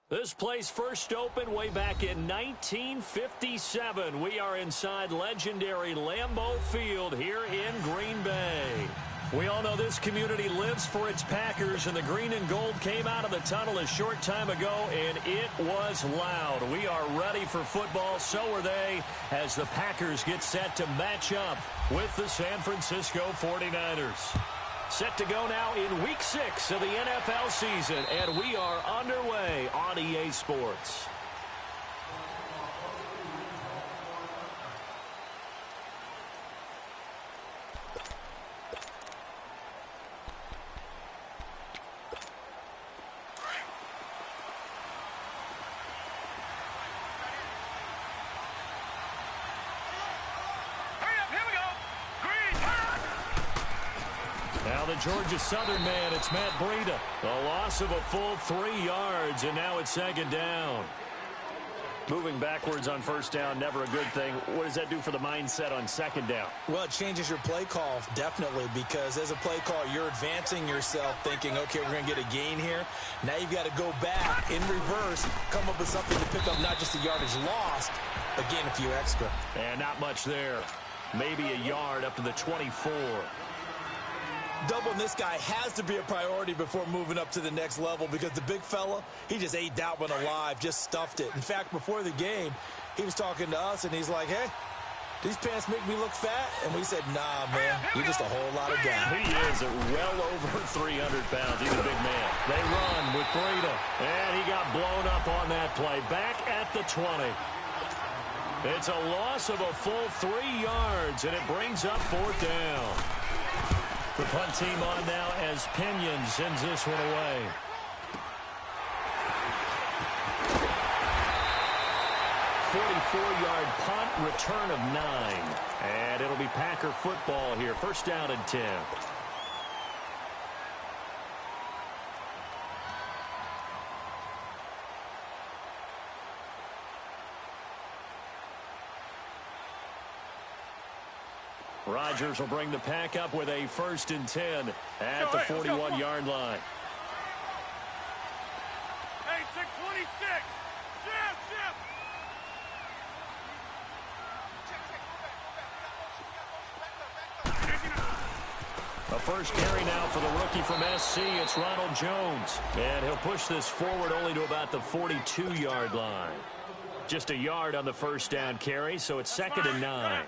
This place first opened way back in 1957. We are inside legendary Lambeau Field here in Green Bay. We all know this community lives for its Packers, and the green and gold came out of the tunnel a short time ago, and it was loud. We are ready for football, so are they, as the Packers get set to match up with the San Francisco 49ers. Set to go now in Week 6 of the NFL season, and we are underway on EA Sports. Now the Georgia Southern man, it's Matt Breida. A loss of a full 3 yards, and now it's second down. Moving backwards on first down, never a good thing. What does that do for the mindset on second down? Well, it changes your play call, definitely, because as a play call, you're advancing yourself thinking, okay, we're going to get a gain here. Now you've got to go back in reverse, come up with something to pick up not just the yardage lost, but gain a few extra. And not much there. Maybe a yard up to the 24. Doubling this guy has to be a priority before moving up to the next level because the big fella, he just ate that one alive, just stuffed it. In fact, before the game, he was talking to us, and he's like, hey, these pants make me look fat? And we said, nah, man, you're just a whole lot of guy. He is well over 300 pounds. He's a big man. They run with Breida, and he got blown up on that play. Back at the 20. It's a loss of a full 3 yards, and it brings up fourth down. The punt team on now as Pinion sends this one away. .44-yard punt, return of 9. And it'll be Packer football here. First down and 10. Rodgers will bring the pack up with a first and 10 at the 41-yard line. Hey, 626. A first carry now for the rookie from SC. It's Ronald Jones. And he'll push this forward only to about the 42-yard line. Just a yard on the first down carry, so it's second and 9.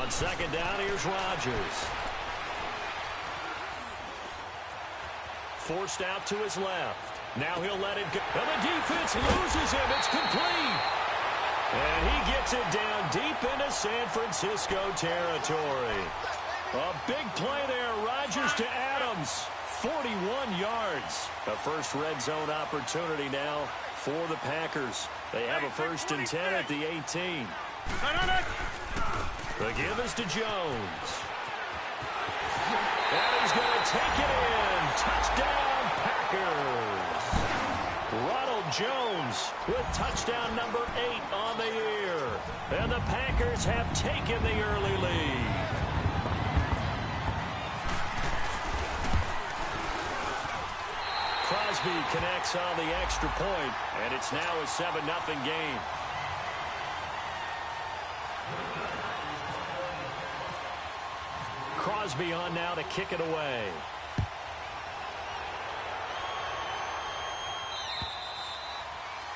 On second down, here's Rodgers. Forced out to his left. Now he'll let it go. And the defense loses him. It's complete. And he gets it down deep into San Francisco territory. A big play there. Rodgers to Adams. 41 yards. A first red zone opportunity now for the Packers. They have a first and 10 at the 18. The give is to Jones. And he's going to take it in. Touchdown, Packers. Ronald Jones with touchdown number 8 on the year. And the Packers have taken the early lead. Crosby connects on the extra point, and it's now a 7-0 game. Crosby on now to kick it away.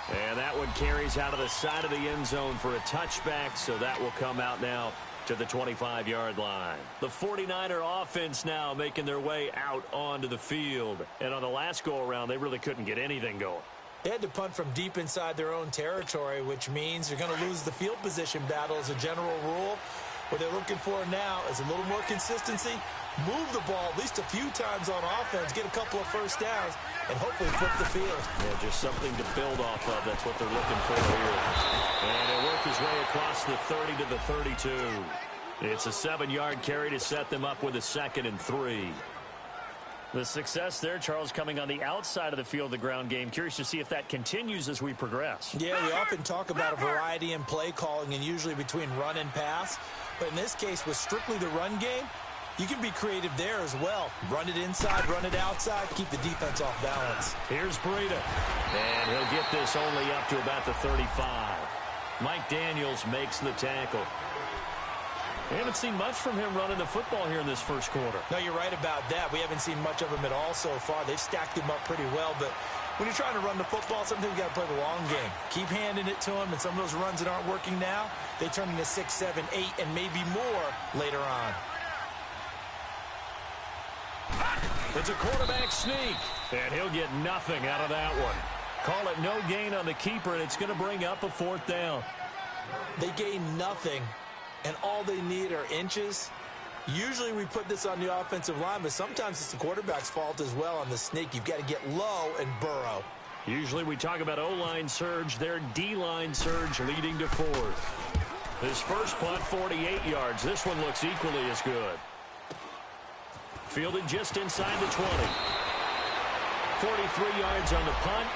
And that one carries out of the side of the end zone for a touchback, so that will come out now to the 25-yard line. The 49er offense now making their way out onto the field. And on the last go-around, they really couldn't get anything going. They had to punt from deep inside their own territory, which means they're going to lose the field position battle as a general rule. What they're looking for now is a little more consistency move the ball at least a few times on offense, get a couple of first downs, and hopefully flip the field. Yeah, just something to build off of. That's what they're looking for here. And it worked his way across the 30 to the 32. It's a 7-yard carry to set them up with a 2nd and 3. The success there, Charles, coming on the outside of the field, the ground game. Curious to see if that continues as we progress. Yeah, we often talk about a variety in play calling and usually between run and pass. But in this case, with strictly the run game, you can be creative there as well. Run it inside, run it outside, keep the defense off balance. Here's Breida. And he'll get this only up to about the 35. Mike Daniels makes the tackle. We haven't seen much from him running the football here in this first quarter. No, you're right about that. We haven't seen much of him at all so far. They've stacked him up pretty well, but when you're trying to run the football, sometimes you got to play the long game. Keep handing it to him, and some of those runs that aren't working now, they turn into 6, 7, 8, and maybe more later on. It's a quarterback sneak, and he'll get nothing out of that one. Call it no gain on the keeper, and it's going to bring up a 4th down. They gain nothing, and all they need are inches. Usually we put this on the offensive line, but sometimes it's the quarterback's fault as well on the sneak. You've got to get low and burrow. Usually we talk about O-line surge, their D-line surge leading to 4th. His first punt, 48 yards. This one looks equally as good. Fielded just inside the 20. 43 yards on the punt,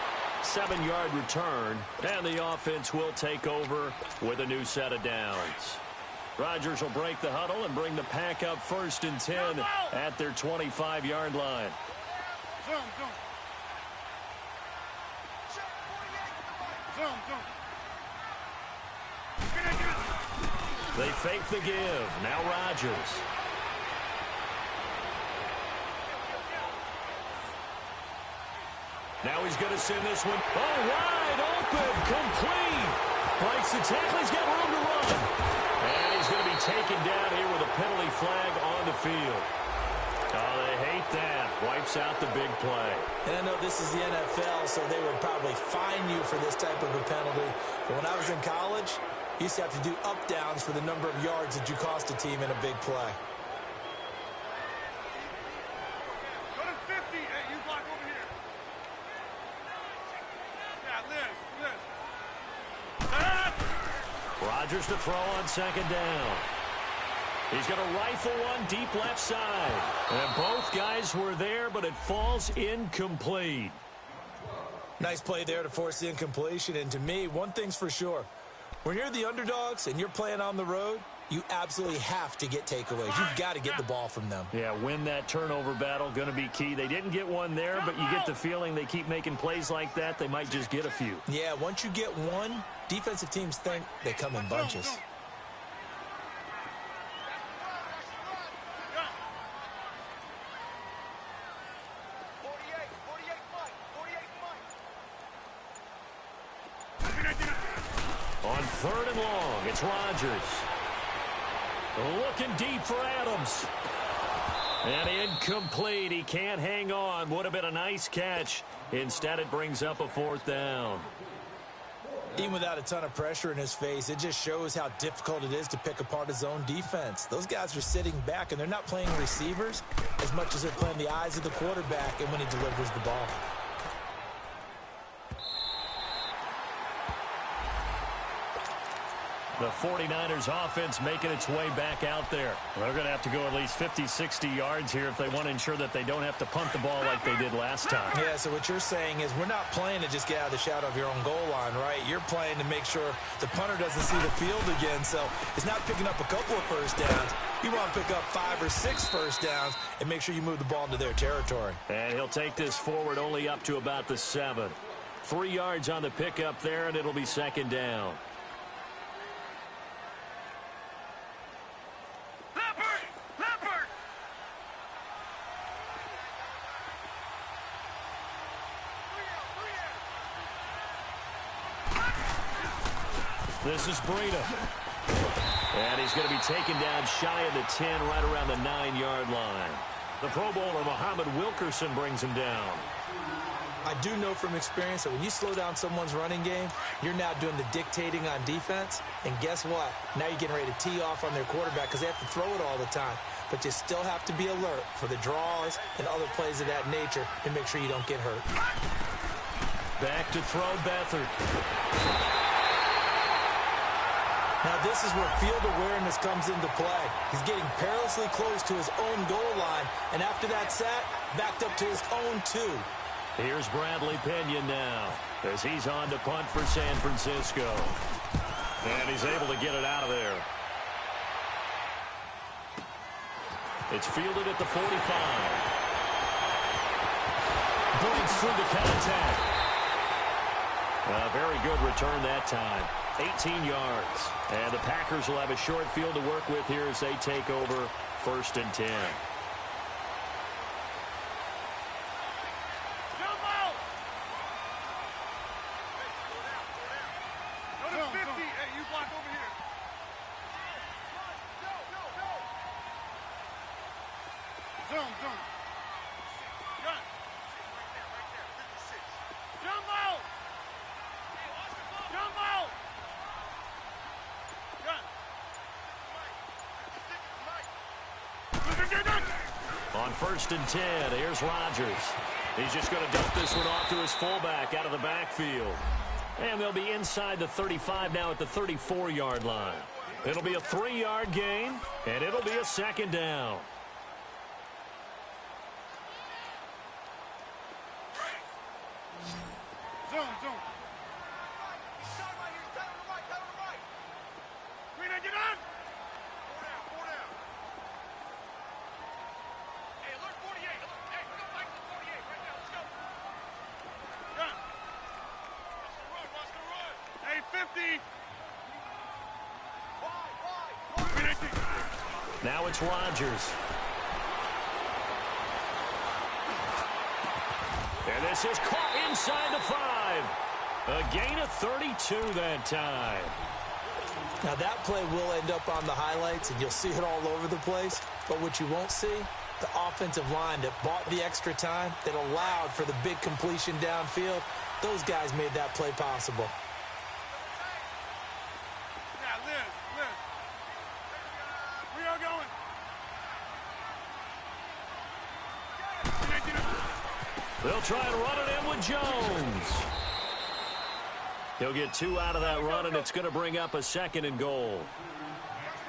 7-yard return, and the offense will take over with a new set of downs. Rodgers will break the huddle and bring the pack up 1st and 10 at their 25-yard line. Zoom, zoom. Zoom, zoom. They fake the give. Now Rodgers. Now he's going to send this one. Oh, wide open. Complete. Breaks the tackle. He's got room to run. And he's going to be taken down here with a penalty flag on the field. Oh, they hate that. Wipes out the big play. And I know this is the NFL, so they would probably fine you for this type of a penalty. But when I was in college, you used to have to do up-downs for the number of yards that you cost a team in a big play. Go to 50. Hey, you block over here. Yeah, Liz. Rodgers to throw on 2nd down. He's going to rifle one deep left side. And both guys were there, but it falls incomplete. Nice play there to force the incompletion. And to me, one thing's for sure. When you're the underdogs and you're playing on the road, you absolutely have to get takeaways. You've got to get the ball from them. Yeah, win that turnover battle, going to be key. They didn't get one there, but you get the feeling they keep making plays like that, they might just get a few. Yeah, once you get one, defensive teams think they come in bunches. On 3rd and long, it's Rodgers. Looking deep for Adams. And incomplete. He can't hang on. Would have been a nice catch. Instead, it brings up a 4th down. Even without a ton of pressure in his face, it just shows how difficult it is to pick apart his own defense. Those guys are sitting back, and they're not playing receivers as much as they're playing the eyes of the quarterback and when he delivers the ball. The 49ers offense making its way back out there. They're going to have to go at least 50, 60 yards here if they want to ensure that they don't have to punt the ball like they did last time. Yeah, so what you're saying is we're not playing to just get out of the shadow of your own goal line, right? You're playing to make sure the punter doesn't see the field again. So it's not picking up a couple of first downs. You want to pick up 5 or 6 first downs and make sure you move the ball into their territory. And he'll take this forward only up to about the 7. 3 yards on the pickup there, and it'll be 2nd down. This is Breida. And he's going to be taken down shy of the 10, right around the 9-yard line. The Pro Bowler, Muhammad Wilkerson, brings him down. I do know from experience that when you slow down someone's running game, you're now doing the dictating on defense. And guess what? Now you're getting ready to tee off on their quarterback because they have to throw it all the time. but you still have to be alert for the draws and other plays of that nature to make sure you don't get hurt. Back to throw Beathard. Now this is where field awareness comes into play. He's getting perilously close to his own goal line, and after that sack, backed up to his own 2. Here's Bradley Pinion now as he's on to punt for San Francisco. And he's able to get it out of there. It's fielded at the 45. Breaks through the contact. A very good return that time. 18 yards. And the Packers will have a short field to work with here as they take over 1st and 10. On 1st and 10, here's Rodgers. He's just going to dump this one off to his fullback out of the backfield. And they'll be inside the 35 now at the 34-yard line. It'll be a 3-yard gain, and it'll be a 2nd down. Zone. Get on! 4 down. Hey, alert 48. Hey, we're going to fight for the 48 right now. Let's go. Gun. Watch the run. Hey, 50. Wide. Now it's Rodgers. And this is caught inside the 5. A gain of 32 that time. Now that play will end up on the highlights, and you'll see it all over the place. But what you won't see, the offensive line that bought the extra time, that allowed for the big completion downfield, those guys made that play possible. Yeah, Liz. We are going. They'll try and run it in with Jones. He'll get 2 out of that run, and it's going to bring up a 2nd and goal.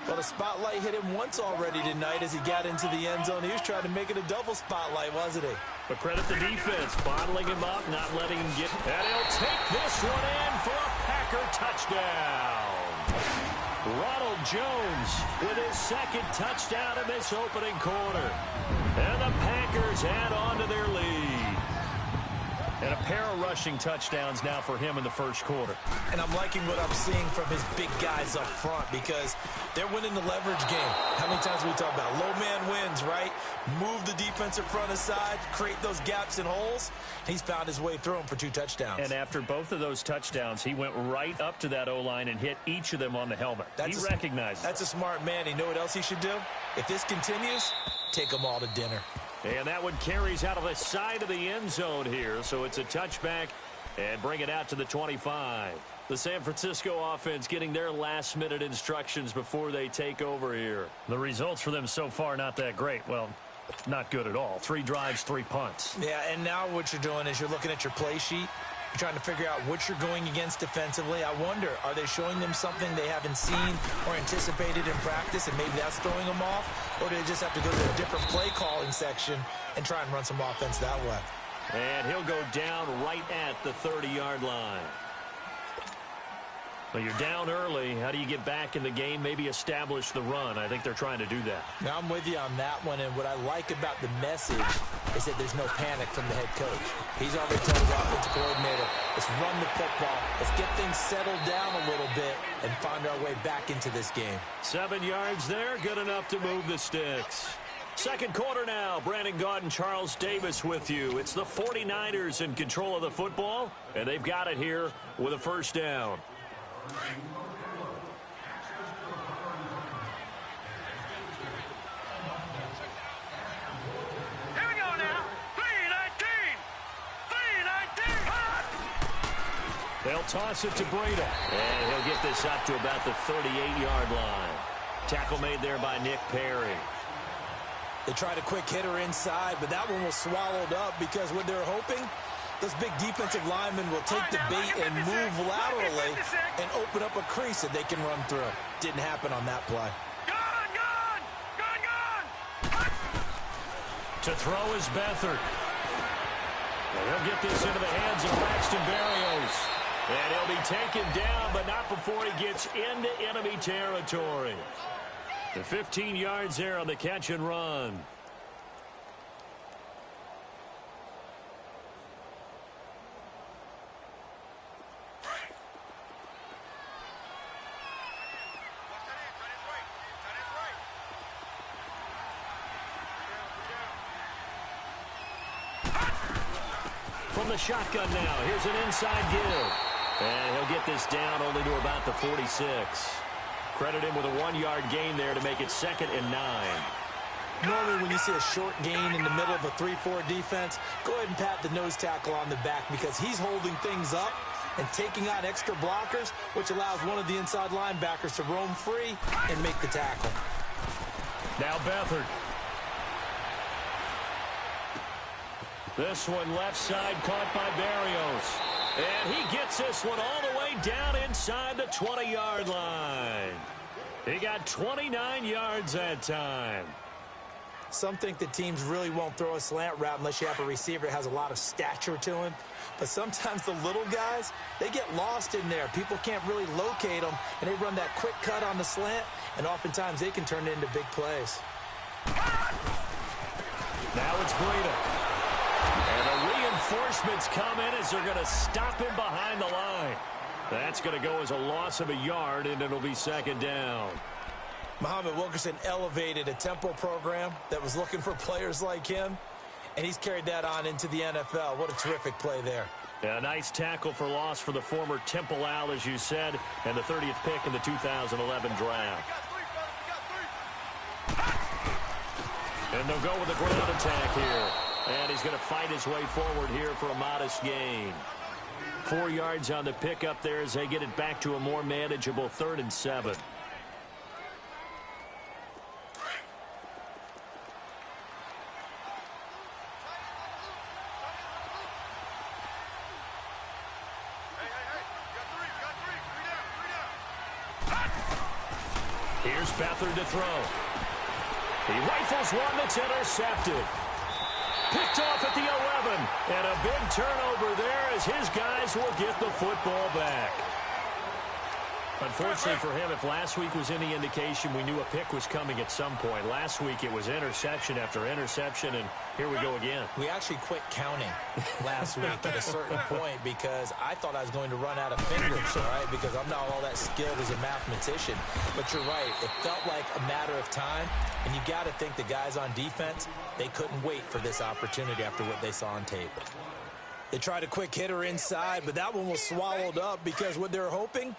Well, the spotlight hit him once already tonight as he got into the end zone. He was trying to make it a double spotlight, wasn't he? But credit the defense, bottling him up, not letting him get. And he'll take this one in for a Packer touchdown. Ronald Jones with his 2nd touchdown in this opening quarter. And the Packers add on to their lead. And a pair of rushing touchdowns now for him in the 1st quarter. And I'm liking what I'm seeing from his big guys up front because they're winning the leverage game. How many times we talk about low man wins, right? Move the defensive front aside, create those gaps and holes. He's found his way through them for 2 touchdowns. And after both of those touchdowns, he went right up to that O-line and hit each of them on the helmet. He recognized it. That's a smart man. You know what else he should do? If this continues, take them all to dinner. And that one carries out of the side of the end zone here. So it's a touchback and bring it out to the 25. The San Francisco offense getting their last-minute instructions before they take over here. The results for them so far not that great. Well, not good at all. 3 drives, 3 punts. Yeah, and now what you're doing is you're looking at your play sheet. You're trying to figure out what you're going against defensively. I wonder, are they showing them something they haven't seen or anticipated in practice, and maybe that's throwing them off? Or do they just have to go to a different play calling section and try and run some offense that way? And he'll go down right at the 30-yard line. Well, you're down early. How do you get back in the game? Maybe establish the run. I think they're trying to do that. Now, I'm with you on that one, and what I like about the message is that there's no panic from the head coach. He's already told his offensive coordinator, let's run the football. Let's get things settled down a little bit and find our way back into this game. 7 yards there, good enough to move the sticks. 2nd quarter now. Brandon Gaudin, Charles Davis with you. It's the 49ers in control of the football, and they've got it here with a 1st down. Here we go now. 3-19. They'll toss it to Breida. And he'll get this up to about the 38-yard line. Tackle made there by Nick Perry. They tried a quick hitter inside, but that one was swallowed up because what they're hoping, those big defensive linemen will take the bait and move laterally and open up a crease that they can run through. Didn't happen on that play. To throw is Beathard. And he'll get this into the hands of Braxton Berrios. And he'll be taken down, but not before he gets into enemy territory. The 15 yards there on the catch and run. From the shotgun now, here's an inside give. And he'll get this down only to about the 46. Credit him with a 1-yard gain there to make it 2nd and 9. Normally when you see a short gain in the middle of a 3-4 defense, go ahead and pat the nose tackle on the back because he's holding things up and taking out extra blockers, which allows one of the inside linebackers to roam free and make the tackle. Now Beathard. This one left side caught by Berrios. And he gets this one all the way down inside the 20-yard line. He got 29 yards that time. Some think that teams really won't throw a slant route unless you have a receiver that has a lot of stature to him. But sometimes the little guys, they get lost in there. People can't really locate them, and they run that quick cut on the slant, and oftentimes they can turn it into big plays. Now it's Breida. And the reinforcements come in as they're going to stop him behind the line. That's going to go as a loss of a yard, and it'll be 2nd down. Muhammad Wilkerson elevated a tempo program that was looking for players like him, and he's carried that on into the NFL. What a terrific play there. Yeah, a nice tackle for loss for the former Temple Owl, as you said, and the 30th pick in the 2011 draft. And they'll go with a ground attack here. And he's going to fight his way forward here for a modest gain. 4 yards on the pickup there as they get it back to a more manageable 3rd and 7. Here's Beathard to throw. He rifles one that's intercepted. Picked off at the 11. And a big turnover there as his guys will get the football back. Unfortunately for him, if last week was any indication, we knew a pick was coming at some point. Last week it was interception after interception, and here we go again. We actually quit counting last week at a certain point because I thought I was going to run out of fingers, all right, because I'm not all that skilled as a mathematician. But you're right. It felt like a matter of time, and you got to think the guys on defense, they couldn't wait for this opportunity after what they saw on tape. They tried a quick hitter inside, but that one was swallowed up because what they're hoping,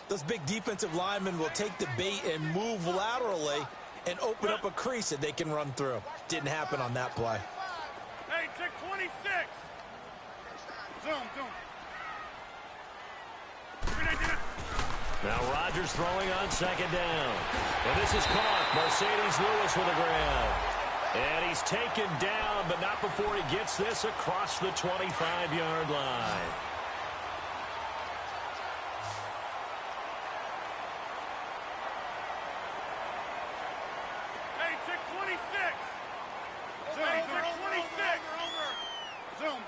those big defensive linemen will take the bait and move laterally and open up a crease that they can run through. Didn't happen on that play. Hey, check 26. Zoom. Now Rodgers throwing on 2nd down. And this is caught. Mercedes Lewis with a grab. And he's taken down, but not before he gets this across the 25-yard line. Hey, check 26. Zoom.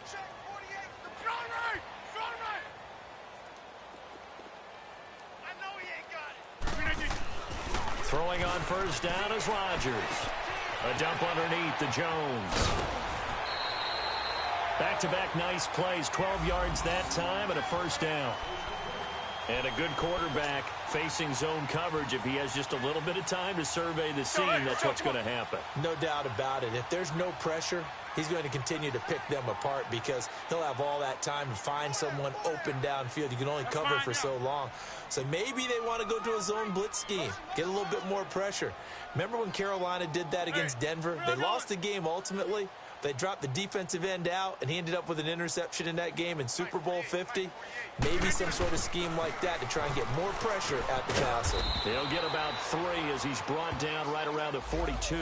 Check 48. Strong right. I know he ain't got it. Throwing on 1st down is Rodgers. A dump underneath to Jones. Back-to-back nice plays, 12 yards that time and a 1st down. And a good quarterback facing zone coverage. If he has just a little bit of time to survey the scene, that's what's going to happen. No doubt about it. If there's no pressure, he's going to continue to pick them apart because he'll have all that time to find someone open downfield. You can only cover for so long. So maybe they want to go to a zone blitz scheme, get a little bit more pressure. Remember when Carolina did that against Denver? They lost the game ultimately, They dropped the defensive end out, and he ended up with an interception in that game in Super Bowl 50. Maybe some sort of scheme like that to try and get more pressure at the passer. He'll get about 3 as he's brought down right around the 42.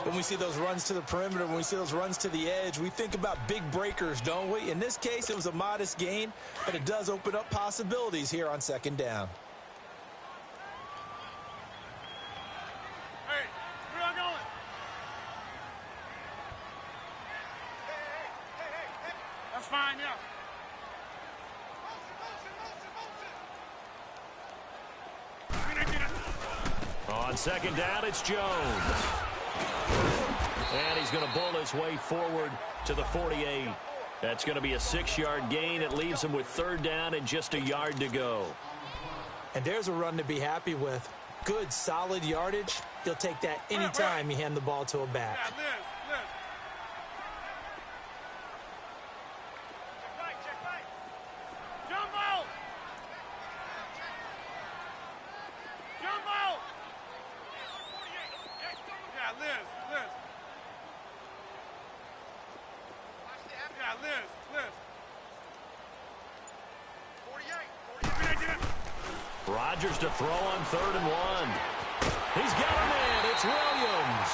When we see those runs to the perimeter, when we see those runs to the edge, we think about big breakers, don't we? In this case, it was a modest gain, but it does open up possibilities here on second down. Hey, where y'all going? Hey. That's fine, yeah. On second down, it's Jones. And he's going to bull his way forward to the 48. That's going to be a 6-yard gain. It leaves him with third down and just a yard to go. And there's a run to be happy with. Good, solid yardage. He'll take that anytime you hand the ball to a back. Yeah, Liz. Check right. Jump out! Yeah, Liz. Yeah, Liz. 48. Rodgers to throw on 3rd and 1. He's got a man. It's Williams.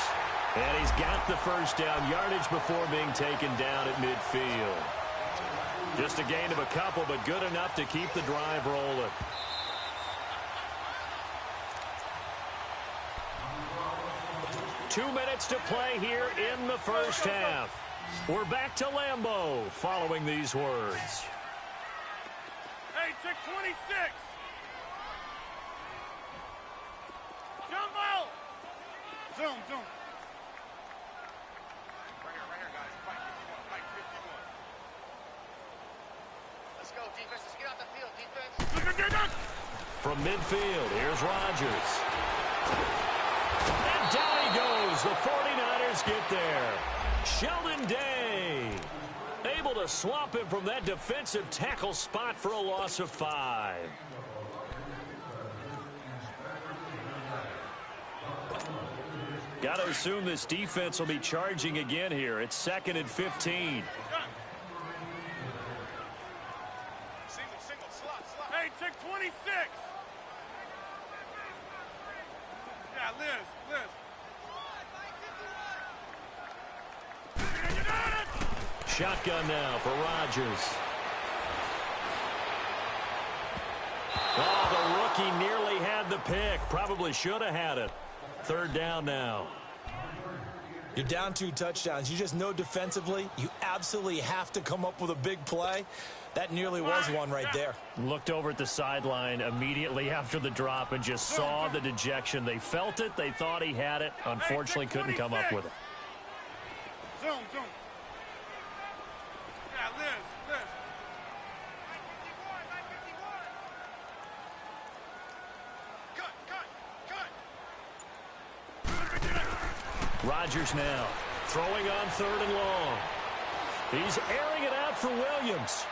And he's got the first down yardage before being taken down at midfield. Just a gain of a couple, but good enough to keep the drive rolling. Two minutes to play here in the first half. We're back to Lambeau following these words. Hey, check 26. Jump out! Zoom. Right here, guys. Fight 51. Let's go, defense. Let's get out the field, defense. From midfield, here's Rodgers. And down he goes. The 49ers get there. Sheldon Day able to swap him from that defensive tackle spot for a loss of 5. Got to assume this defense will be charging again here. It's 2nd and 15. Single, slot. Hey, check 26. Yeah, Liz. Shotgun now for Rodgers. Oh, the rookie nearly had the pick. Probably should have had it. 3rd down now. You're down 2 touchdowns. You just know defensively you absolutely have to come up with a big play. That nearly was one right there. Looked over at the sideline immediately after the drop and just saw the dejection. They felt it. They thought he had it. Unfortunately, couldn't come up with it. Zoom. Yeah, Liz. Cut. Rodgers now throwing on 3rd and long. He's airing it out for Williams.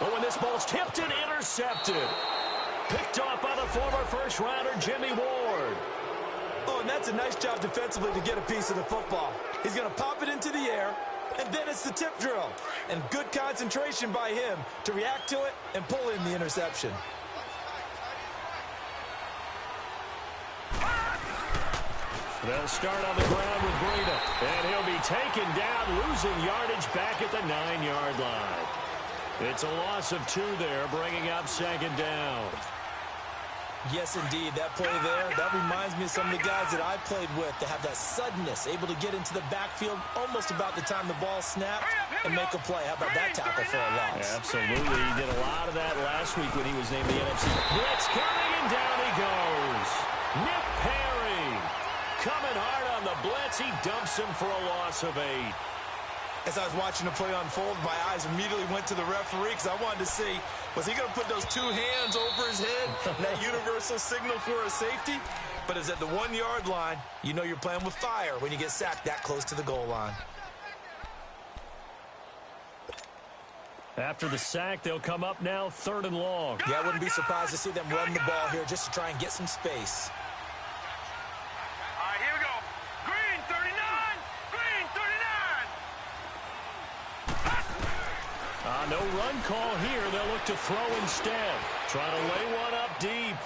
Oh, and this ball's tipped and intercepted. Picked off by the former first-rounder Jimmy Ward. Oh, and that's a nice job defensively to get a piece of the football. He's going to pop it into the air, and then it's the tip drill. And good concentration by him to react to it and pull in the interception. They'll start on the ground with Breida. And he'll be taken down, losing yardage back at the 9-yard line. It's a loss of 2 there, bringing up 2nd down. Yes, indeed. That play there, that reminds me of some of the guys that I played with to have that suddenness, able to get into the backfield almost about the time the ball snapped and make a play. How about that tackle for a loss? Absolutely. He did a lot of that last week when he was named the NFC. Blitz coming, and down he goes. Nick Perry coming hard on the blitz. He dumps him for a loss of 8. As I was watching the play unfold, my eyes immediately went to the referee because I wanted to see, was he going to put those 2 hands over his head, that universal signal for a safety? But it's at the 1-yard line. You know you're playing with fire when you get sacked that close to the goal line. After the sack, they'll come up now 3rd and long. Yeah, I wouldn't be surprised to see them run the ball here just to try and get some space. All right, here we go. Green, 39. No run call here. They'll look to throw instead. Trying to lay one up deep.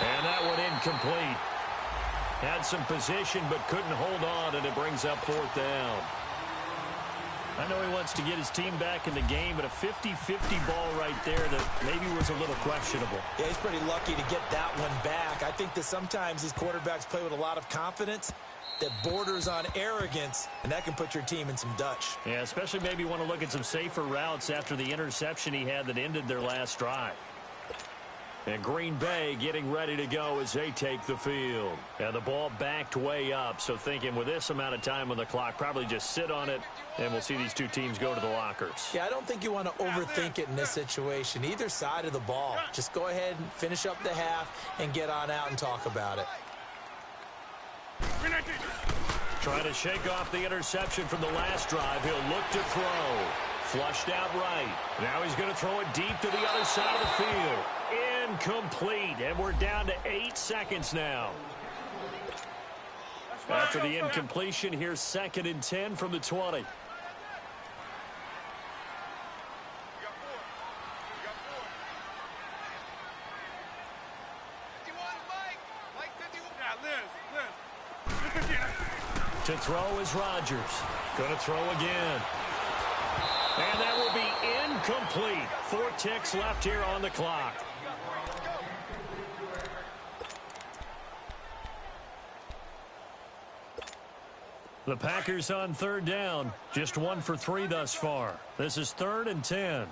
And that one incomplete. Had some position but couldn't hold on, and it brings up fourth down. I know he wants to get his team back in the game, but a 50-50 ball right there that maybe was a little questionable. Yeah, he's pretty lucky to get that one back. I think that sometimes these quarterbacks play with a lot of confidence that borders on arrogance, and that can put your team in some Dutch. Yeah, especially maybe want to look at some safer routes after the interception he had that ended their last drive. And Green Bay getting ready to go as they take the field. And the ball backed way up, so thinking with this amount of time on the clock, probably just sit on it, and we'll see these two teams go to the lockers. Yeah, I don't think you want to overthink it in this situation. Either side of the ball. Just go ahead and finish up the half and get on out and talk about it. Trying to shake off the interception from the last drive. He'll look to throw. Flushed out right. Now he's going to throw it deep to the other side of the field. Incomplete, and we're down to 8 seconds now. After the incompletion, here's 2nd and 10 from the 20. To throw is Rodgers. Going to throw again. And that will be incomplete. 4 ticks left here on the clock. The Packers on 3rd down. Just 1 for 3 thus far. This is 3rd and 10.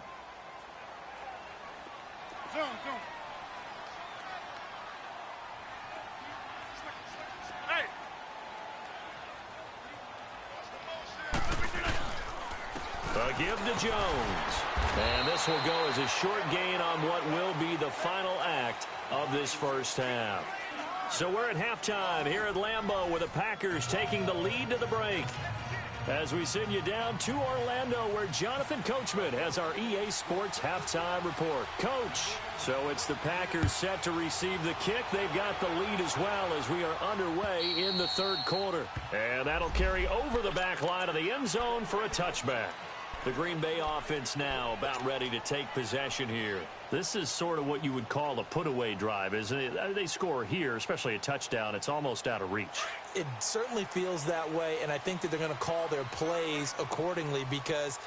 A give to Jones. And this will go as a short gain on what will be the final act of this first half. So we're at halftime here at Lambeau with the Packers taking the lead to the break. As we send you down to Orlando where Jonathan Coachman has our EA Sports halftime report. Coach, so it's the Packers set to receive the kick. They've got the lead as well as we are underway in the 3rd quarter. And that'll carry over the back line of the end zone for a touchback. The Green Bay offense now about ready to take possession here. This is sort of what you would call a put-away drive, isn't it? They score here, especially a touchdown. It's almost out of reach. It certainly feels that way, and I think that they're going to call their plays accordingly because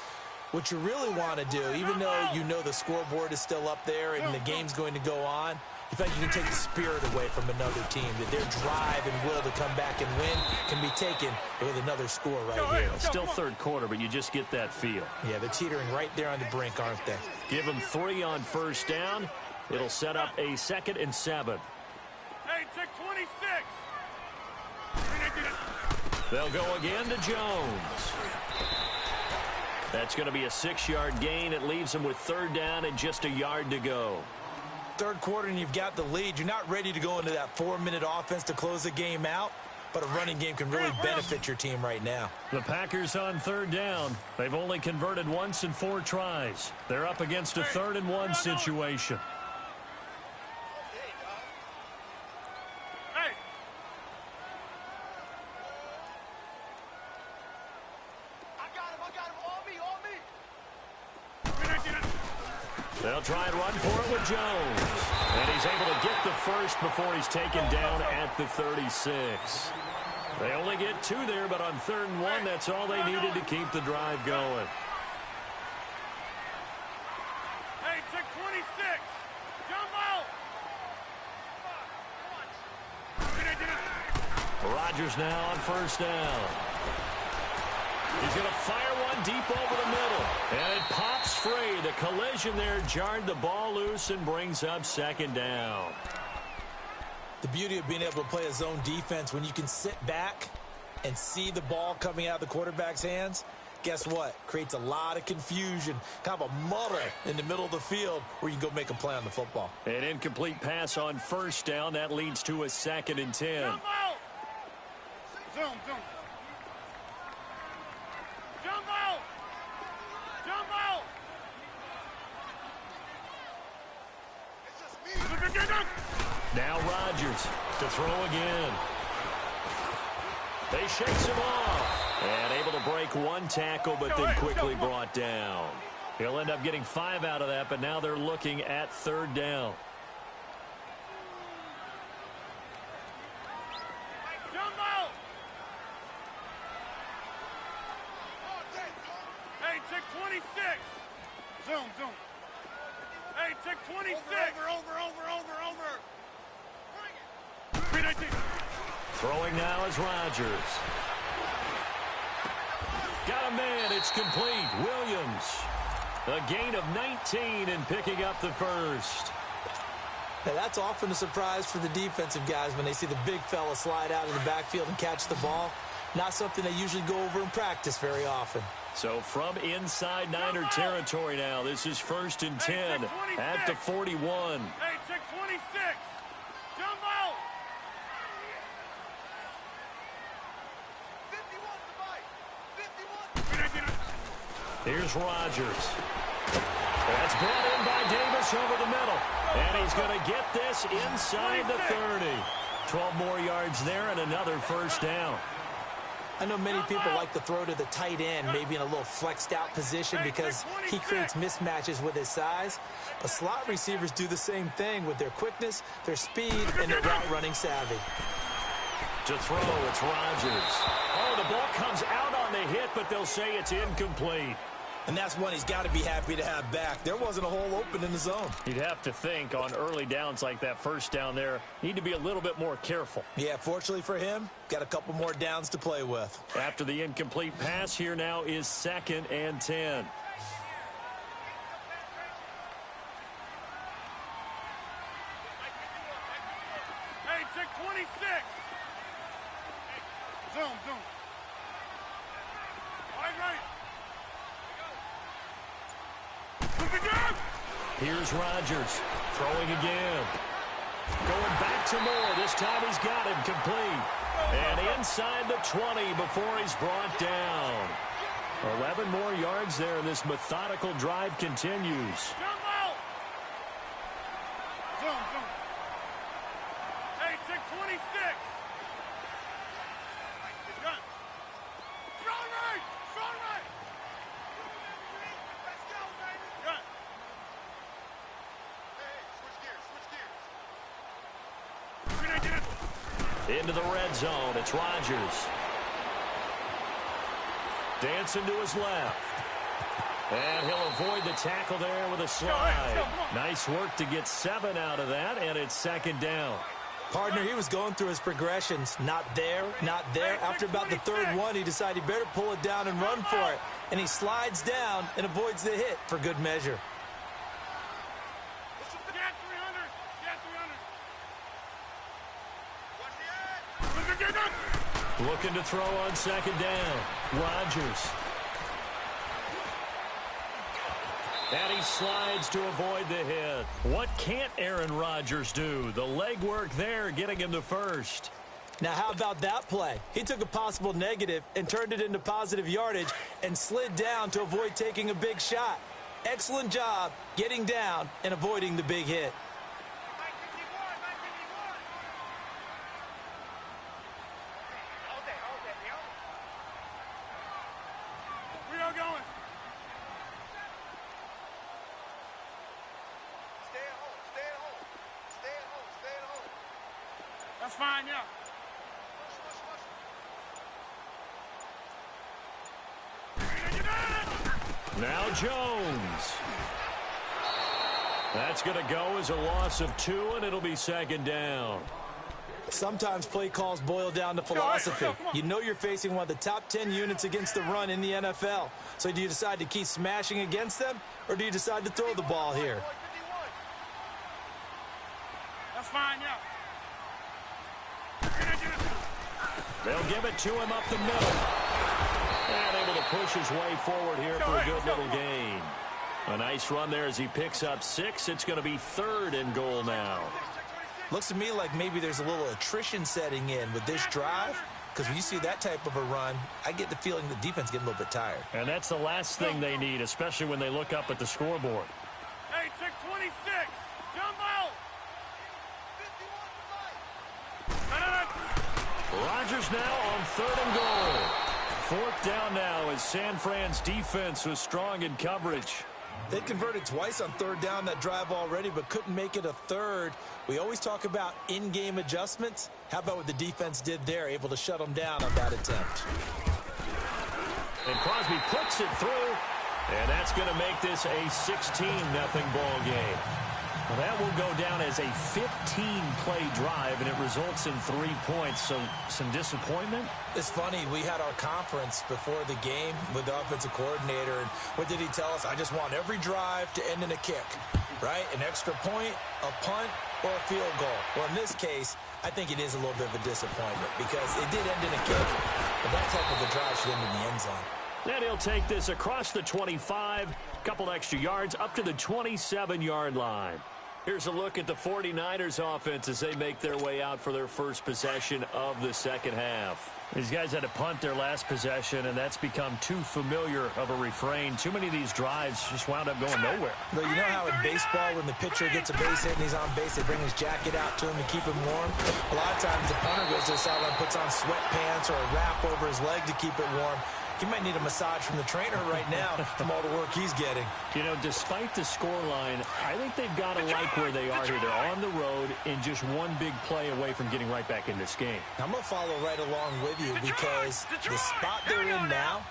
what you really want to do, even though you know the scoreboard is still up there and the game's going to go on, you feel like you can take the spirit away from another team, that their drive and will to come back and win can be taken with another score right here. It's still 3rd quarter, but you just get that feel. Yeah, they're teetering right there on the brink, aren't they? Give them 3 on 1st down. It'll set up a 2nd and 7. Hey, check 26. They'll go again to Jones. That's going to be a 6-yard gain. It leaves them with 3rd down and just a yard to go. 3rd quarter and you've got the lead. You're not ready to go into that 4-minute offense to close the game out, but a running game can really benefit your team right now. The Packers on 3rd down. They've only converted once in 4 tries. They're up against a 3rd and 1 situation. They'll try and run for it with Jones. And he's able to get the first before he's taken down at the 36. They only get 2 there, but on 3rd and 1, that's all they needed to keep the drive going. Hey, check 26. Jumbo. Rodgers now on 1st down. He's going to fire one deep over the middle. And it pops free. The collision there jarred the ball loose and brings up 2nd down. The beauty of being able to play a zone defense when you can sit back and see the ball coming out of the quarterback's hands, guess what? Creates a lot of confusion, kind of a muddle in the middle of the field where you can go make a play on the football. An incomplete pass on 1st down. That leads to a 2nd and 10. Jumbo. Zoom. Jumbo. Now Rodgers to throw again. They shakes him off. And able to break one tackle, but then quickly brought down. He'll end up getting 5 out of that, but now they're looking at 3rd down. Jumbo! Hey, check 26. Zoom. Hey, check 26. Over. 319. Throwing now is Rodgers. Got a man. It's complete. Williams. A gain of 19 and picking up the first. Now, that's often a surprise for the defensive guys when they see the big fella slide out of the backfield and catch the ball. Not something they usually go over in practice very often. So from inside Niner territory now, this is 1st and 10 at the 41. Hey, check 26. Jumbo! 51. Here's Rodgers. That's brought in by Davis over the middle. And he's going to get this inside the 30. 12 more yards there and another first down. I know many people like to throw to the tight end, maybe in a little flexed out position because he creates mismatches with his size. But slot receivers do the same thing with their quickness, their speed, and their route running savvy. To throw, it's Rodgers. Oh, the ball comes out on the hit, but they'll say it's incomplete. And that's one he's got to be happy to have back. There wasn't a hole open in the zone. You'd have to think on early downs like that first down there, need to be a little bit more careful. Yeah, fortunately for him, got a couple more downs to play with. After the incomplete pass, here now is 2nd and 10. Hey, check 26. Zoom. Right. Here's Rodgers throwing again. Going back to Moore. This time he's got him complete. And inside the 20 before he's brought down. 11 more yards there, and this methodical drive continues. Jumbo! Zoom. Hey, check 26. Gun. Strong right. Let's go, baby. Gun. Hey, switch gears. Into the red zone. It's Rodgers. Dancing to his left. And he'll avoid the tackle there with a slide. Nice work to get 7 out of that, and it's 2nd down. Partner, he was going through his progressions. Not there. After about the 3rd one, he decided he better pull it down and run for it. And he slides down and avoids the hit for good measure. Looking to throw on 2nd down. Rodgers. And he slides to avoid the hit. What can't Aaron Rodgers do? The legwork there getting him to first. Now, how about that play? He took a possible negative and turned it into positive yardage and slid down to avoid taking a big shot. Excellent job getting down and avoiding the big hit. We are going. Stay at home. That's fine, yeah. Now Jones. That's going to go as a loss of 2, and it'll be 2nd down. Sometimes play calls boil down to philosophy. You know you're facing one of the top 10 units against the run in the NFL. So do you decide to keep smashing against them, or do you decide to throw the ball here? That's fine, yeah. They'll give it to him up the middle. And able to push his way forward here for a good little gain. A nice run there as he picks up 6. It's going to be 3rd and goal now. Looks to me like maybe there's a little attrition setting in with this drive, because when you see that type of a run, I get the feeling the defense getting a little bit tired. And that's the last thing they need, especially when they look up at the scoreboard. Hey, check 26. Jumbo! Rodgers now on 3rd and goal. 4th down now as San Fran's defense was strong in coverage. They converted twice on 3rd down that drive already, but couldn't make it a 3rd. We always talk about in-game adjustments. How about what the defense did there, able to shut them down on that attempt? And Crosby puts it through, and that's going to make this a 16-0 ball game. Well, that will go down as a 15-play drive, and it results in 3 points. So some disappointment? It's funny. We had our conference before the game with the offensive coordinator, and what did he tell us? I just want every drive to end in a kick, right? An extra point, a punt, or a field goal. Well, in this case, I think it is a little bit of a disappointment because it did end in a kick, but that type of a drive should end in the end zone. And he'll take this across the 25, couple extra yards, up to the 27-yard line. Here's a look at the 49ers offense as they make their way out for their first possession of the second half. These guys had to punt their last possession, and that's become too familiar of a refrain. Too many of these drives just wound up going nowhere. But you know how in baseball, when the pitcher gets a base hit and he's on base, they bring his jacket out to him to keep him warm? A lot of times the punter goes to the sideline, puts on sweatpants or a wrap over his leg to keep it warm. He might need a massage from the trainer right now from all the work he's getting. You know, despite the scoreline, I think they've got to like where they are here. They're on the road and just one big play away from getting right back in this game. I'm going to follow right along with you because the spot they're in now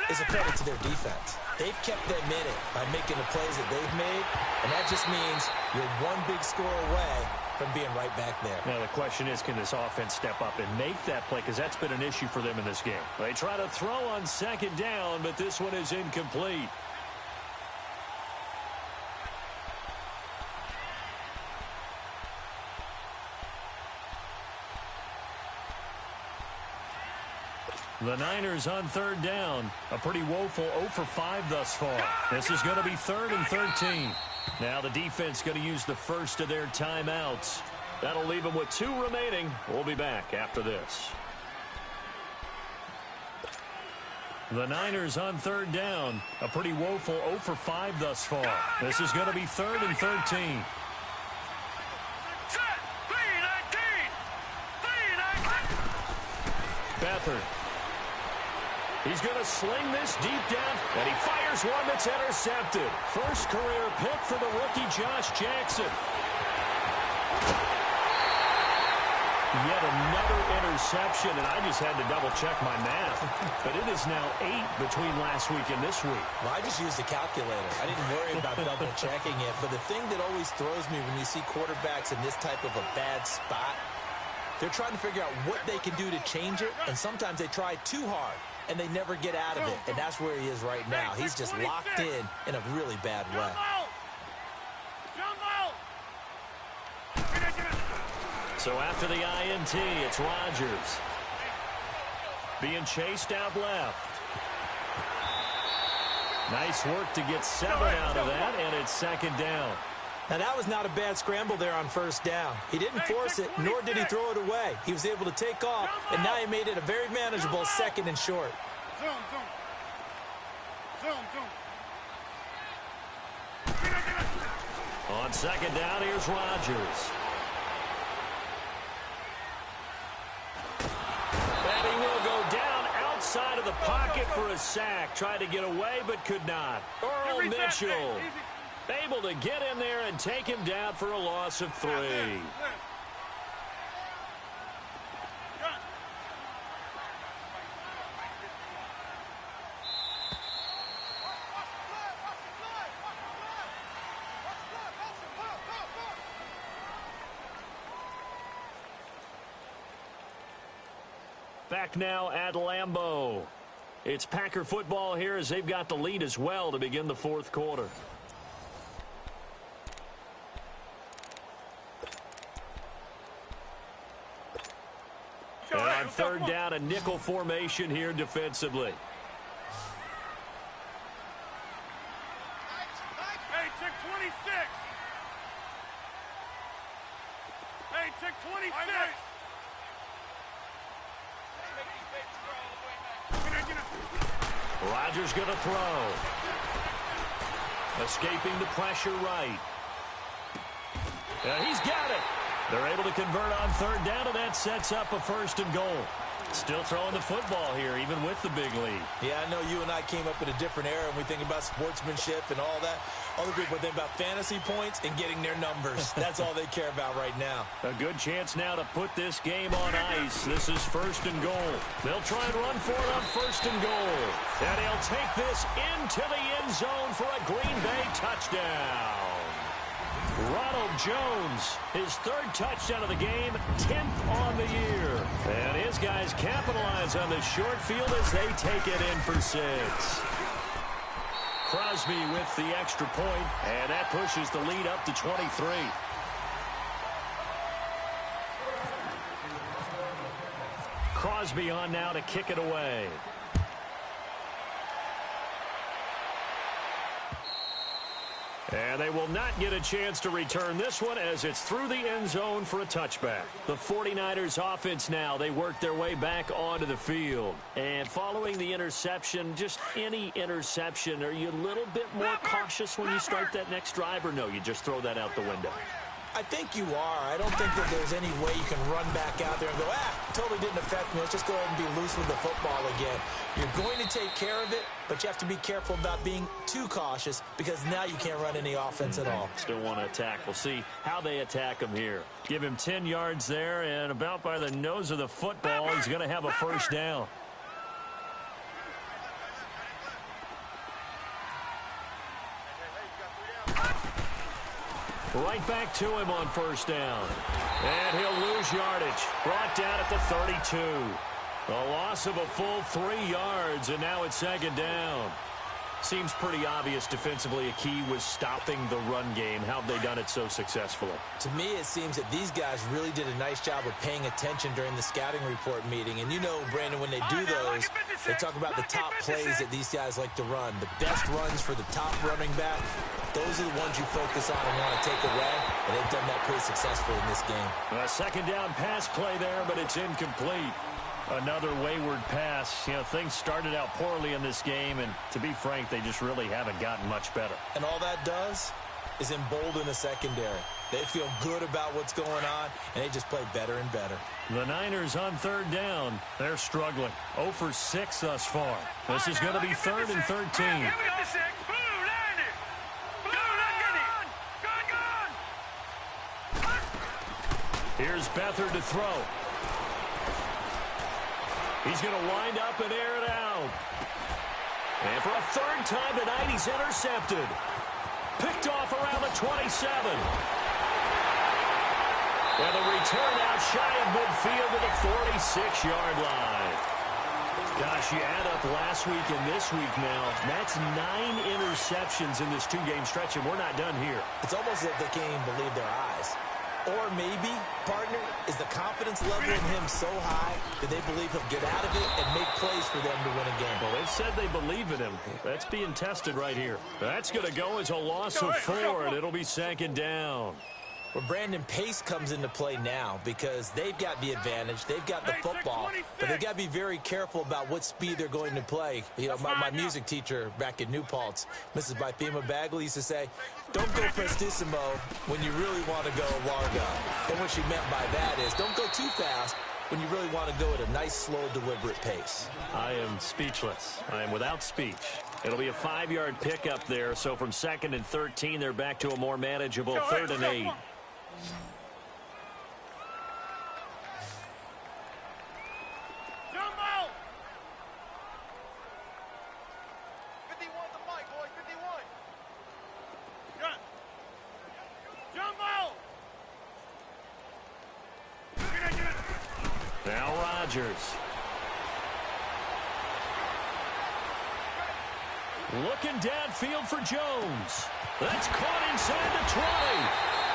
is a credit to their defense. They've kept them in it by making the plays that they've made, and that just means you're one big score away from being right back there. Now, the question is, can this offense step up and make that play? Because that's been an issue for them in this game. They try to throw on 2nd down, but this one is incomplete. The Niners on 3rd down. A pretty woeful 0 for 5 thus far. This is going to be 3rd and 13. Now the defense going to use the first of their timeouts. That'll leave them with 2 remaining. We'll be back after this. The Niners on 3rd down. A pretty woeful 0 for 5 thus far. This is going to be 3rd and 13. Beathard. He's going to sling this deep down, and he fires one that's intercepted. First career pick for the rookie Josh Jackson. Yet another interception, and I just had to double-check my math. But it is now 8 between last week and this week. Well, I just used a calculator. I didn't worry about double-checking it. But the thing that always throws me when you see quarterbacks in this type of a bad spot, they're trying to figure out what they can do to change it, and sometimes they try too hard, and they never get out of it. And that's where he is right now. He's just locked in a really bad way. So after the INT, it's Rodgers. Being chased out left. Nice work to get 7 out of that, and it's 2nd down. Now, that was not a bad scramble there on 1st down. He didn't force it, nor did he throw it away. He was able to take off, and now he made it a very manageable 2nd and short. On 2nd down, here's Rodgers. And he will go down outside of the pocket for a sack. Tried to get away, but could not. Earl Mitchell able to get in there and take him down for a loss of 3. Back now at Lambeau. It's Packer football here as they've got the lead as well to begin the 4th quarter. And on 3rd down, a nickel formation here defensively. Hey, check 26. Hey, check 26. Rodgers going to throw. Escaping the pressure right. And he's got it. They're able to convert on 3rd down, and that sets up a 1st and goal. Still throwing the football here, even with the big lead. Yeah, I know you and I came up in a different era, and we think about sportsmanship and all that. Other people think about fantasy points and getting their numbers. That's all they care about right now. A good chance now to put this game on ice. This is 1st and goal. They'll try and run for it on 1st and goal. And he'll take this into the end zone for a Green Bay touchdown. Ronald Jones, his 3rd touchdown of the game, 10th on the year. And his guys capitalize on the short field as they take it in for 6. Crosby with the extra point, and that pushes the lead up to 23. Crosby on now to kick it away. And they will not get a chance to return this one as it's through the end zone for a touchback. The 49ers offense now, they work their way back onto the field. And following the interception, just any interception, are you a little bit more cautious when you start that next drive, or no, you just throw that out the window? I think you are. I don't think that there's any way you can run back out there and go, totally didn't affect me. Let's just go ahead and be loose with the football again. You're going to take care of it, but you have to be careful about being too cautious because now you can't run any offense at all. Still want to attack. We'll see how they attack him here. Give him 10 yards there, and about by the nose of the football, he's going to have a 1st down. Right back to him on 1st down. And he'll lose yardage. Brought down at the 32. A loss of a full 3 yards, and now it's 2nd down. Seems pretty obvious defensively a key was stopping the run game. How have they done it so successfully? To me, it seems that these guys really did a nice job of paying attention during the scouting report meeting. And you know, Brandon, when they do those, they talk about the top plays that these guys like to run. The best runs for the top running back, those are the ones you focus on and want to take away. And they've done that pretty successfully in this game. A 2nd down pass play there, but it's incomplete. Another wayward pass. You know, things started out poorly in this game, and to be frank, they just really haven't gotten much better. And all that does is embolden the secondary. They feel good about what's going on, and they just play better and better. The Niners on 3rd down. They're struggling. 0 for 6 thus far. This is going to be 3rd and 13. Here's Beathard to throw. He's going to wind up and air it out. And for a 3rd time tonight, he's intercepted. Picked off around the 27. And the return out shy of midfield to the 46-yard line. Gosh, you add up last week and this week now. That's 9 interceptions in this 2-game stretch, and we're not done here. It's almost as if they can't even believe their eyes. Or maybe, partner, is the confidence level in him so high that they believe he'll get out of it and make plays for them to win a game. Well, they've said they believe in him. That's being tested right here. That's going to go as a loss of 4, and it'll be 2nd down. Well, Brandon, pace comes into play now because they've got the advantage. They've got the football, but they've got to be very careful about what speed they're going to play. You know, my music teacher back in New Paltz, Mrs. Bythema Bagley, used to say, don't go prestissimo when you really want to go largo. And what she meant by that is don't go too fast when you really want to go at a nice, slow, deliberate pace. I am speechless. I am without speech. It'll be a 5-yard pickup there, so from 2nd and 13, they're back to a more manageable 3rd and 8. Jumbo! 51 the mic, boys, 51. Jumbo! Now Rodgers. Looking downfield for Jones. That's caught inside the 20.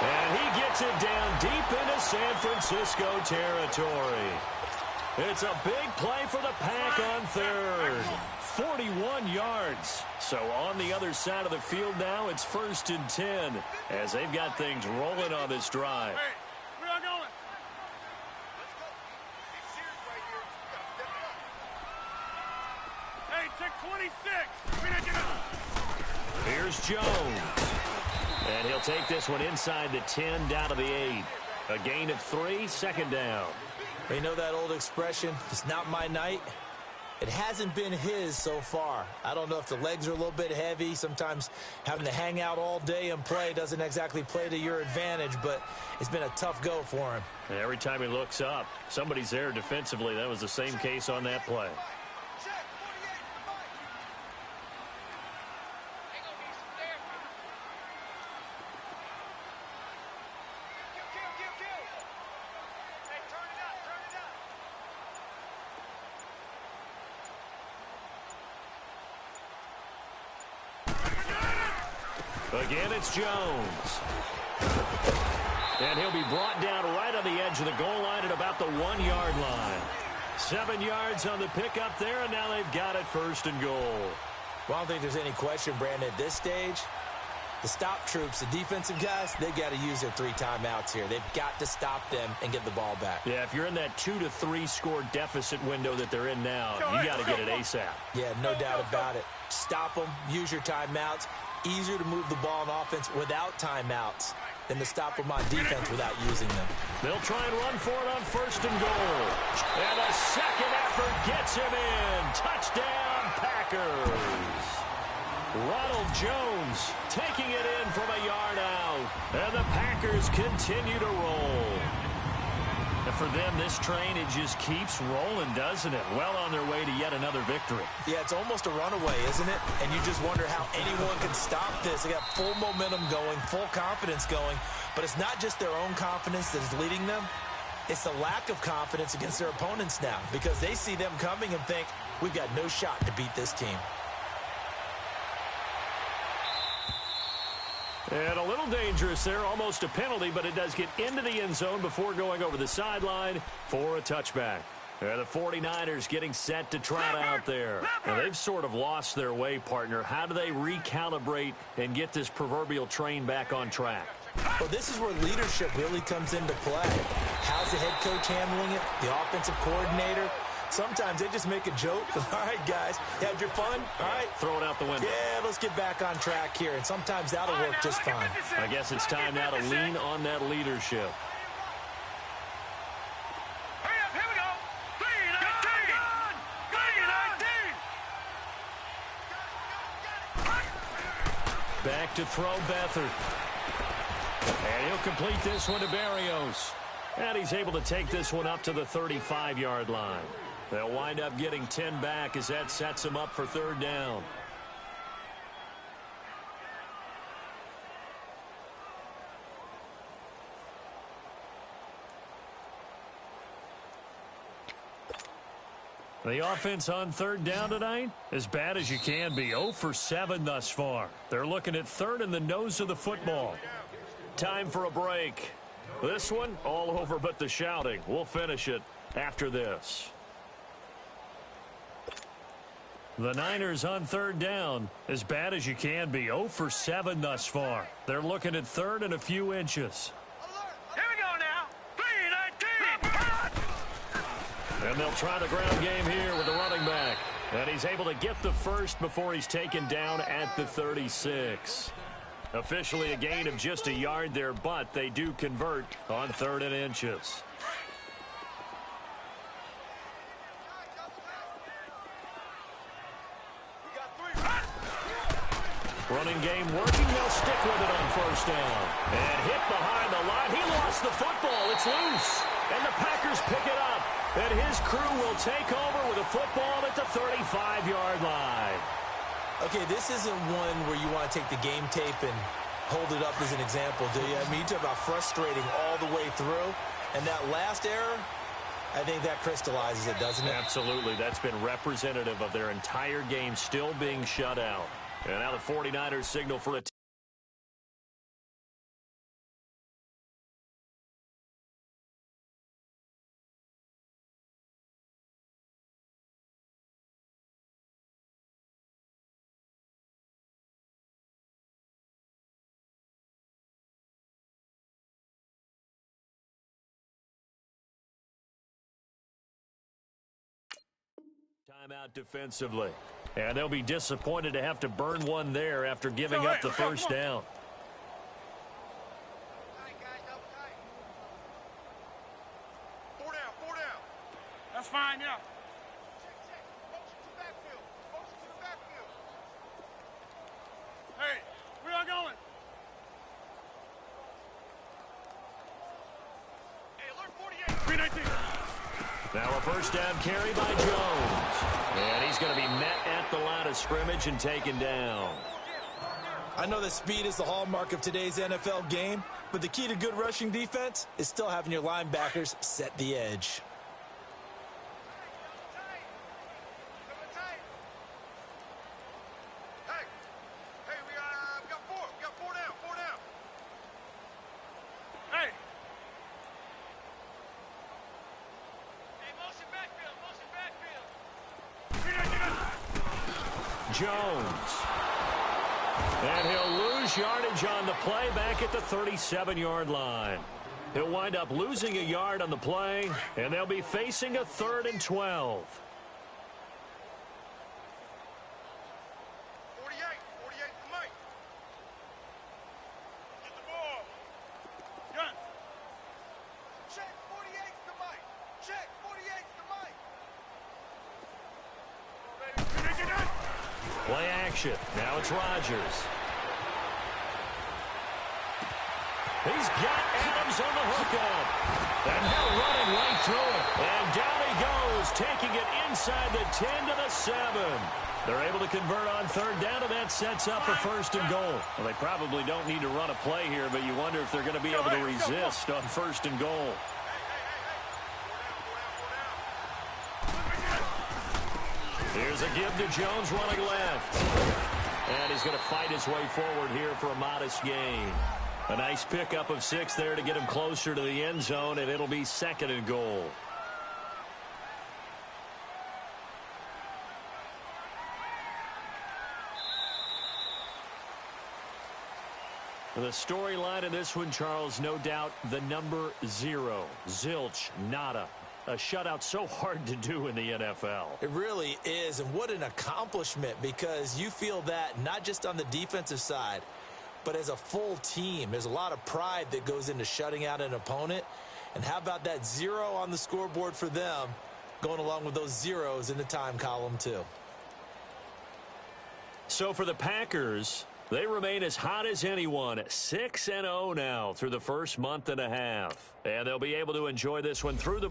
And he gets it down deep into San Francisco territory. It's a big play for the Pack on 3rd. 41 yards. So on the other side of the field now, it's 1st and 10 as they've got things rolling on this drive. Hey, where y'all going? Let's go. Big series right here. Hey, check 26. We didn't get it. Here's Jones. And he'll take this one inside the 10, down to the 8. A gain of 3, 2nd down. You know that old expression, it's not my night? It hasn't been his so far. I don't know if the legs are a little bit heavy. Sometimes having to hang out all day and play doesn't exactly play to your advantage, but it's been a tough go for him. And every time he looks up, somebody's there defensively. That was the same case on that play. Again, it's Jones. And he'll be brought down right on the edge of the goal line at about the 1-yard line. 7 yards on the pickup there, and now they've got it 1st and goal. Well, I don't think there's any question, Brandon, at this stage. The stop troops, the defensive guys, they got to use their 3 timeouts here. They've got to stop them and get the ball back. Yeah, if you're in that 2 to 3 score deficit window that they're in now, you got to get it ASAP. Yeah, no doubt about it. Stop them, use your timeouts. Easier to move the ball on offense without timeouts than to stop them on defense without using them. They'll try and run for it on 1st and goal. And a second effort gets him in. Touchdown, Packers. Ronald Jones taking it in from a yard out. And the Packers continue to roll. And for them, this train, it just keeps rolling, doesn't it? Well on their way to yet another victory. Yeah, it's almost a runaway, isn't it? And you just wonder how anyone can stop this. They got full momentum going, full confidence going. But it's not just their own confidence that is leading them. It's the lack of confidence against their opponents now, because they see them coming and think, we've got no shot to beat this team. And a little dangerous there, almost a penalty, but it does get into the end zone before going over the sideline for a touchback. And the 49ers getting set to trot out there. And they've sort of lost their way, partner. How do they recalibrate and get this proverbial train back on track? Well, this is where leadership really comes into play. How's the head coach handling it? The offensive coordinator? Sometimes they just make a joke. All right, guys, had your fun? All right. Throw it out the window. Yeah, let's get back on track here. And sometimes that'll work just fine. I guess it's time now to lean on that leadership. Hurry up, here we go. 3-19. 3-19. Back to throw Beathard. And he'll complete this one to Berrios. And he's able to take this one up to the 35-yard line. They'll wind up getting 10 back as that sets them up for 3rd down. The offense on 3rd down tonight, as bad as you can be. 0 for 7 thus far. They're looking at 3rd in the nose of the football. Time for a break. This one, all over but the shouting. We'll finish it after this. The Niners on 3rd down, as bad as you can be. 0 for 7 thus far. They're looking at 3rd and a few inches. Here we go now. 3-19. And they'll try the ground game here with the running back. And he's able to get the first before he's taken down at the 36. Officially a gain of just a yard there, but they do convert on 3rd and inches. Running game working. They'll stick with it on 1st down. And hit behind the line. He lost the football. It's loose. And the Packers pick it up. And his crew will take over with a football at the 35-yard line. Okay, this isn't one where you want to take the game tape and hold it up as an example, do you? I mean, you talk about frustrating all the way through. And that last error, I think that crystallizes it, doesn't it? Absolutely. That's been representative of their entire game still being shut out. And now the 49ers signal for a timeout defensively. And they'll be disappointed to have to burn one there after giving up the 1st down. Four down. Now a first down carry by Jones. And he's going to be met at the line of scrimmage and taken down. I know that speed is the hallmark of today's NFL game, but the key to good rushing defense is still having your linebackers set the edge. Hey, we got four. We got four down. Hey. Hey, motion backfield. Jones. And he'll lose yardage on the play back at the 37-yard line. He'll wind up losing a yard on the play, and they'll be facing a 3rd and 12. 48 to Mike. Get the ball. Gun. Check 48 to Mike. Check 48 to Mike. Play action. Now it's Rodgers. He's got Adams on the hookup. And they're running right through it. And down he goes, taking it inside the 10 to the 7. They're able to convert on 3rd down, and that sets up a 1st and goal. Well, they probably don't need to run a play here, but you wonder if they're going to be able to resist on 1st and goal. Here's a give to Jones running left. And he's going to fight his way forward here for a modest gain. A nice pickup of 6 there to get him closer to the end zone, and it'll be 2nd and goal. The storyline in this one, Charles, no doubt the number 0. Zilch, nada. A shutout so hard to do in the NFL. It really is, and what an accomplishment, because you feel that not just on the defensive side, but as a full team. There's a lot of pride that goes into shutting out an opponent, and how about that 0 on the scoreboard for them, going along with those zeros in the time column too. So for the Packers, they remain as hot as anyone, 6-0 now through the first month and a half. And they'll be able to enjoy this one through the